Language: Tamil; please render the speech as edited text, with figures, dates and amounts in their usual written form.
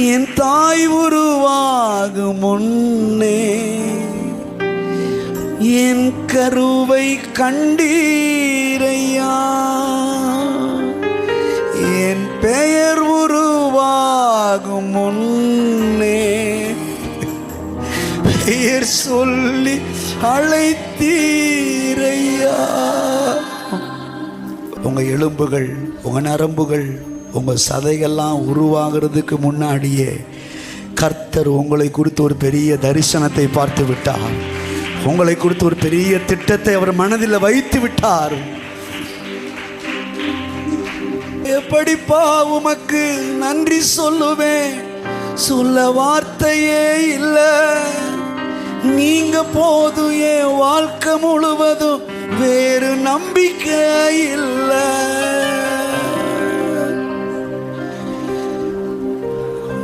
என் தாய் உருவாகும் முன்னே என் கருவை கண்டீரையா. என் பெயர் உருவாகும் முன்னே பெயர் சொல்லி அழைத்தீரையா. உங்க எலும்புகள், உங்க நரம்புகள், உங்க சதைகள்லாம் உருவாகிறதுக்கு முன்னாடியே கர்த்தர் உங்களை குறித்து ஒரு பெரிய தரிசனத்தை பார்த்து விட்டார். உங்களை குறித்து ஒரு பெரிய திட்டத்தை அவர் மனதில் வைத்து விட்டார். எப்படிப்பா உமக்கு நன்றி சொல்லுவேன், சொல்ல வார்த்தையே இல்லை. நீங்க போதும் என் வாழ்க்கை முழுவதும், வேறு நம்பிக்கை இல்லை.